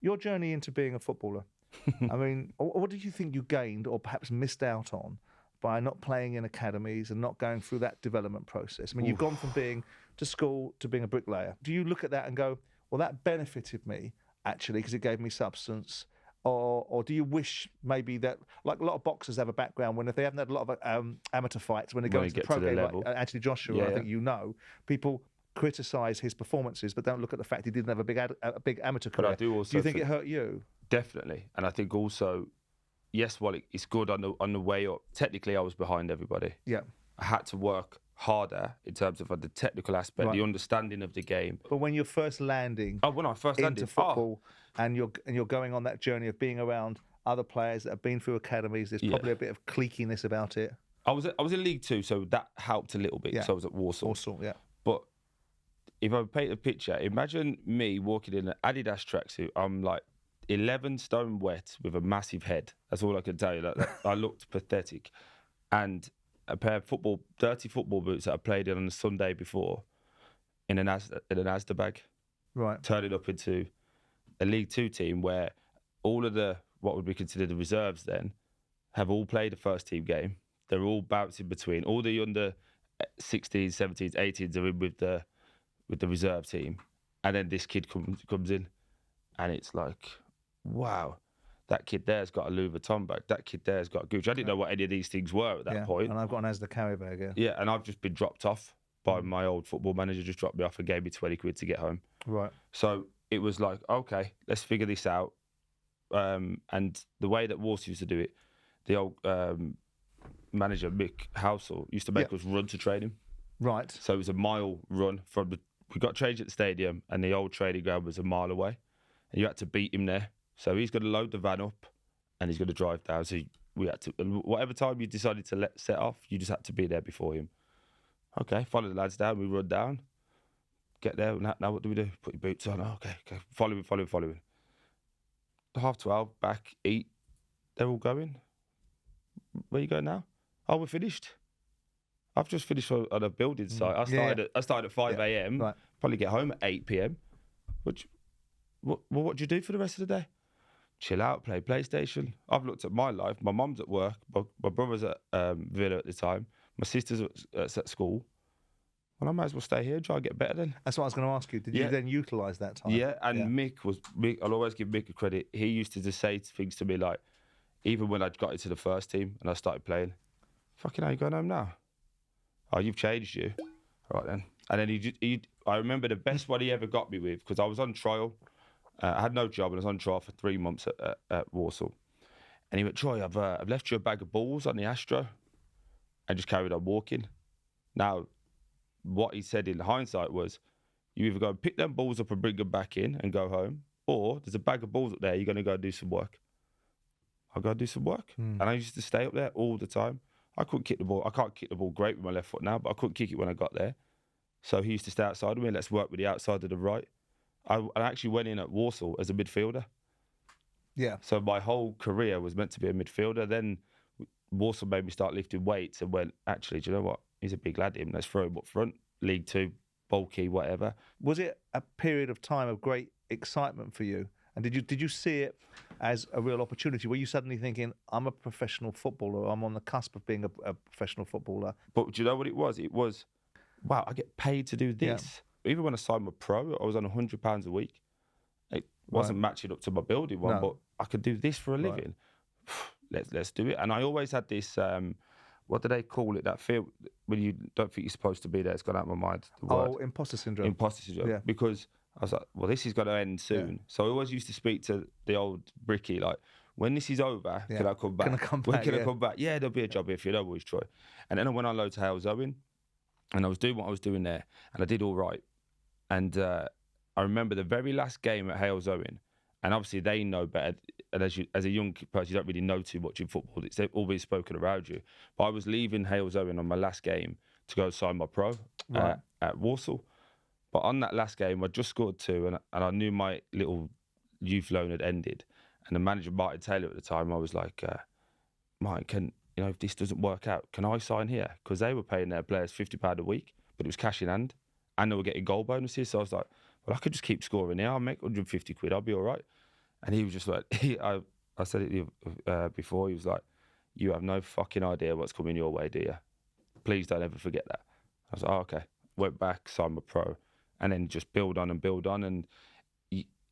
Your journey into being a footballer, I mean, what did you think you gained or perhaps missed out on by not playing in academies and not going through that development process? I mean, you've gone from being to school to being a bricklayer. Do you look at that and go, well, that benefited me actually because it gave me substance? Or do you wish maybe that, like a lot of boxers have a background when if they haven't had a lot of amateur fights, when they go into the pro game, like Anthony Joshua, I think people criticise his performances but don't look at the fact he didn't have a big amateur career. But I do also you think it hurt you? Definitely. And I think also, yes, while it's good on the way up, technically I was behind everybody. Yeah. I had to work harder in terms of the technical aspect, the understanding of the game. But when you're first landing when I first landed into football and you're going on that journey of being around other players that have been through academies, there's probably a bit of cliqueiness about it. I was in League Two, so that helped a little bit. So I was at Warsaw. Yeah. But if I paint a picture, imagine me walking in an Adidas tracksuit. I'm like 11 stone wet with a massive head. That's all I can tell you. Like, I looked pathetic. And a pair of dirty football boots that I played in on the Sunday before in an Asda bag. Right. Turned it up into a League Two team where all of what would be considered the reserves then have all played a first team game. They're all bouncing between. All the under 16s, 17s, 18s are in with the reserve team. And then this kid comes in and it's like, wow, that kid there's got a Louis Vuitton bag. That kid there's got a Gucci. I didn't know what any of these things were at that point. And I've got an Asda carry bag, Yeah, and I've just been dropped off by my old football manager, just dropped me off and gave me 20 quid to get home. Right. So it was like, okay, let's figure this out. And the way that Warsaw used to do it, the old manager, Mick Housel, used to make us run to training. Right. So it was a mile run we got changed at the stadium and the old training ground was a mile away. And you had to beat him there. So he's going to load the van up and he's going to drive down. So we had to, whatever time you decided to set off, you just had to be there before him. Okay, follow the lads down, we run down, get there, now what do we do? Put your boots on, okay, follow him. 12:30, back, eat. They're all going. Where you going now? Oh, we're finished. I've just finished on a building site. I started at 5 a.m, right. Probably get home at 8 p.m. What do you do for the rest of the day? Chill out, play PlayStation. I've looked at my life. My mum's at work. My brother's at Villa at the time. My sister's at school. Well, I might as well stay here and try and get better then. That's what I was going to ask you. Did you then utilise that time? Yeah, and Mick, I'll always give Mick a credit. He used to just say things to me like, even when I got into the first team and I started playing, fucking hell, you going home now? Oh, you've changed you. All right then. And then I remember the best one he ever got me with, because I was on trial. I had no job and I was on trial for 3 months at Warsaw. And he went, Troy, I've left you a bag of balls on the Astro. And just carried on walking. Now, what he said in hindsight was, you either go and pick them balls up and bring them back in and go home, or there's a bag of balls up there, you're going to go and do some work. I'll go and do some work. And I used to stay up there all the time. I couldn't kick the ball. I can't kick the ball great with my left foot now, but I couldn't kick it when I got there. So he used to stay outside of me, let's work with the outside of the right. I actually went in at Warsaw as a midfielder. Yeah. So my whole career was meant to be a midfielder. Then Warsaw made me start lifting weights and went, actually, do you know what? He's a big lad, him. Let's throw him up front. League Two, bulky, whatever. Was it a period of time of great excitement for you? And did you see it as a real opportunity? Were you suddenly thinking, I'm a professional footballer, I'm on the cusp of being a professional footballer? But do you know what it was? It was, wow, I get paid to do this. Yeah. Even when I signed my pro, I was on £100 a week. It wasn't matching up to my building one, but I could do this for a living. Let's do it. And I always had this, what do they call it, that feel when you don't think you're supposed to be there? It's gone out of my mind. Imposter syndrome. Imposter syndrome. Yeah. Because I was like, well, this is going to end soon. Yeah. So I always used to speak to the old Bricky, like, when this is over, can I come back? Can I come back? When can I come back? Yeah, there'll be a job here for you, no worries, Troy. And then I went on loan to Hales Owen, and I was doing what I was doing there, and I did all right. And I remember the very last game at Hales Owen, and obviously they know better. And as a young person, you don't really know too much in football. It's all been spoken around you. But I was leaving Hales Owen on my last game to go sign my pro at Warsaw. But on that last game, I just scored 2, and I knew my little youth loan had ended. And the manager, Martin Taylor, at the time, I was like, Martin, if this doesn't work out, can I sign here? Because they were paying their players £50 a week, but it was cash in hand, and they were getting goal bonuses. So I was like, well, I could just keep scoring here. I'll make 150 quid. I'll be all right. And he was just like, I said it before, he was like, you have no fucking idea what's coming your way, do you? Please don't ever forget that. I was like, oh, okay. Went back, signed my pro, and then just build on. And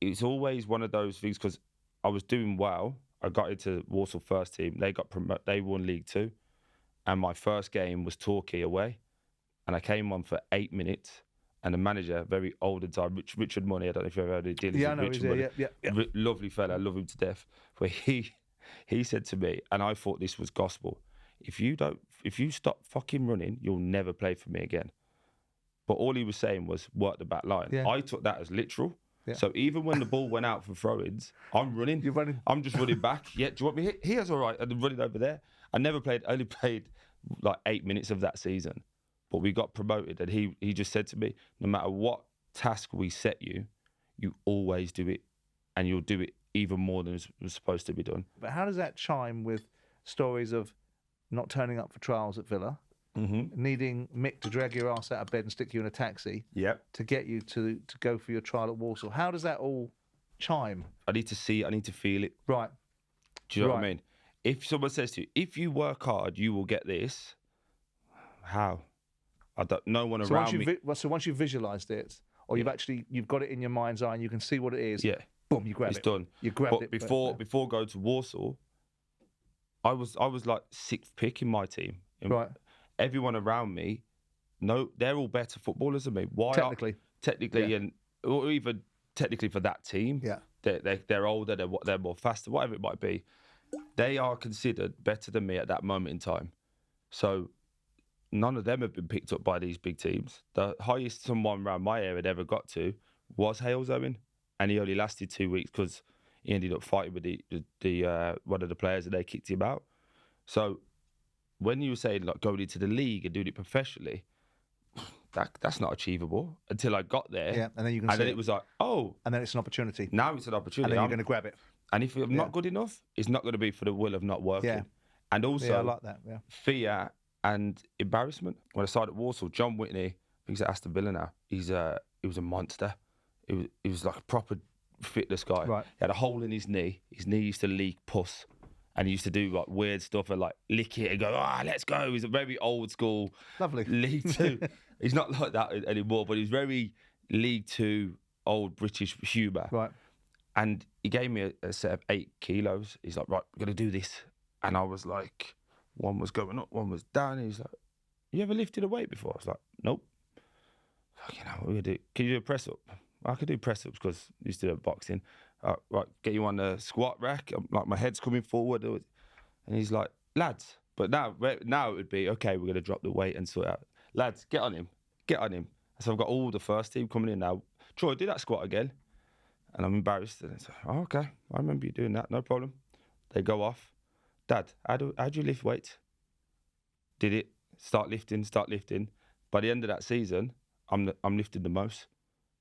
it's always one of those things, because I was doing well. I got into Walsall first team. They got promoted. They won League Two, and my first game was Torquay away, and I came on for 8 minutes. And the manager, very old and time, Richard Money. I don't know if you've ever heard of dealings with Richard Money. Yeah. Lovely fella, I love him to death. But he said to me, and I thought this was gospel: if you stop fucking running, you'll never play for me again. But all he was saying was work the back line. Yeah. I took that as literal. Yeah. So even when the ball went out for throw-ins, I'm running. You're running. I'm just running back. Yeah, do you want me here? Here's all right. And I'm running over there. I only played like 8 minutes of that season. But we got promoted, and he just said to me, no matter what task we set you, you always do it, and you'll do it even more than was supposed to be done. But how does that chime with stories of not turning up for trials at Villa, needing Mick to drag your ass out of bed and stick you in a taxi to get you to go for your trial at Walsall? How does that all chime? I need to see it, I need to feel it. Right. Do you know what I mean? If someone says to you, if you work hard, you will get this, how? No one around me. So once you've visualised it, or you've got it in your mind's eye and you can see what it is, boom, you grab it. It's done. You grabbed it. Before going to Walsall, I was like 6th pick in my team. Right. Everyone around me, no, they're all better footballers than me. Why? Technically, and or even technically for that team. Yeah. They're older. They're more faster. Whatever it might be, they are considered better than me at that moment in time. So none of them have been picked up by these big teams. The highest someone around my area had ever got to was Hales Owen, and he only lasted 2 weeks because he ended up fighting with the one of the players, and they kicked him out. So when you were saying like going into the league and doing it professionally, that's not achievable until I got there. Yeah, and then you can. And then it was like, oh, and then it's an opportunity. Now it's an opportunity. And then you're going to grab it. And if I'm not good enough, it's not going to be for the will of not working. Yeah. And also, I like that. Yeah. Fear and embarrassment. When I started at Walsall, John Whitney, I think he's at Aston Villa now. He was a monster. He was like a proper fitness guy. Right. He had a hole in his knee. His knee used to leak pus, and he used to do like weird stuff and like lick it and go, let's go. He's a very old school. Lovely. League Two. He's not like that anymore, but he's very League Two old British humour. Right. And he gave me a set of 8 kilos. He's like, right, we're going to do this. And I was like, one was going up, one was down. And he's like, you ever lifted a weight before? I was like, nope. Fucking hell, what are we going to do? Can you do a press up? I could do press ups because I used to do boxing. Right, get you on the squat rack. Like my head's coming forward. And he's like, lads. But now it would be, okay, we're going to drop the weight and sort it out. Lads, get on him. Get on him. So I've got all the first team coming in now. Troy, do that squat again. And I'm embarrassed. And it's like, oh, okay, I remember you doing that. No problem. They go off. Dad, how do you lift weights? Did it. Start lifting. By the end of that season, I'm lifting the most.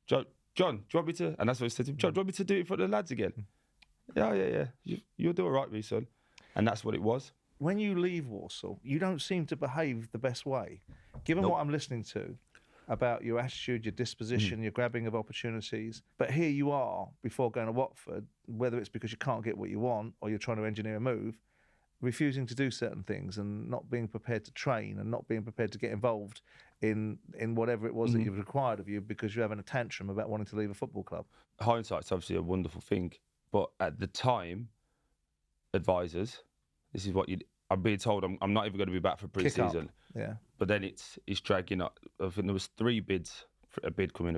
John, do you want me to? And that's what I said to him. John, do you want me to do it for the lads again? Yeah. You'll do all right, me, son. And that's what it was. When you leave Walsall, you don't seem to behave the best way. Given what I'm listening to about your attitude, your disposition, your grabbing of opportunities. But here you are, before going to Watford, whether it's because you can't get what you want or you're trying to engineer a move, refusing to do certain things and not being prepared to train and not being prepared to get involved in whatever it was that you've required of you because you're having a tantrum about wanting to leave a football club. Hindsight's obviously a wonderful thing, but at the time, advisors, this is what I'm being told I'm not even going to be back for pre-season. Yeah. But then it's dragging up. I think there was 3 bids, a bid coming.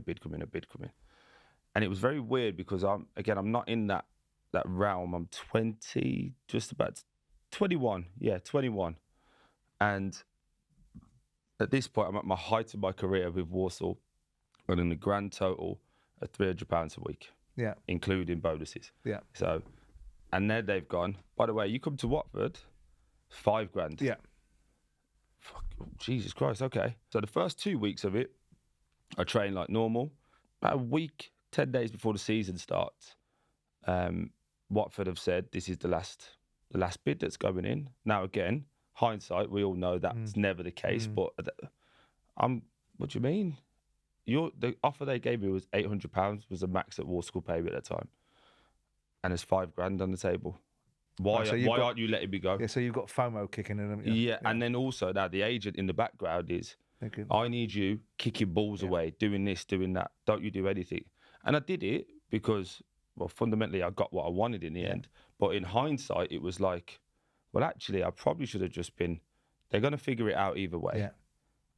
And it was very weird because I'm not in that realm. I'm 20, just about 21. Yeah, 21. And at this point, I'm at my height of my career with Walsall, earning the grand total of £300 a week. Yeah. Including bonuses. Yeah. So, and then they've gone, by the way, you come to Watford, £5,000. Yeah. Fuck, Jesus Christ, okay. So the first 2 weeks of it, I trained like normal. About a week, 10 days before the season starts, Watford have said this is the last bid that's going in. Now again, hindsight, we all know that's never the case. But what do you mean? The offer they gave me was £800 was the max that Walsall paid me at the time. and there's $5,000 on the table. Why aren't you letting me go? Yeah, so you've got FOMO kicking in them. Yeah, and then also now the agent in the background is, I need you kicking balls away, doing this, doing that. Don't you do anything. And I did it because, well, fundamentally I got what I wanted in the end. But in hindsight, it was like, well, actually, I probably should have just been, they're going to figure it out either way. Yeah.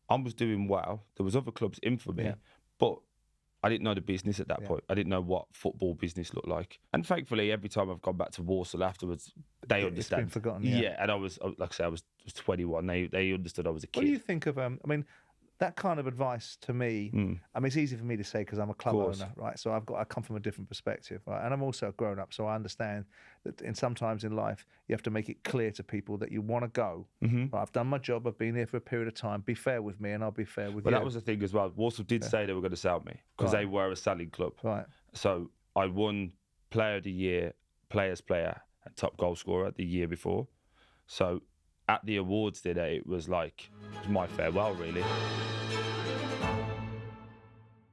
I was doing well. There was other clubs in for me, but I didn't know the business at that point. I didn't know what football business looked like. And thankfully, every time I've gone back to Walsall afterwards, they understand. It's been forgotten. Yeah, and I was, like I said, I was 21. They understood I was a kid. What do you think of, I mean, that kind of advice to me, I mean, it's easy for me to say because I'm a club owner, right? So I come from a different perspective, right? And I'm also a grown up, so I understand that sometimes in life, you have to make it clear to people that you want to go. Right, I've done my job, I've been here for a period of time, be fair with me and I'll be fair with you. But that was the thing as well. Walsall did say they were going to sell me because they were a selling club. Right. So I won Player of the Year, Players Player, and Top Goal Scorer the year before. So at the awards dinner, it was like, it was my farewell, really.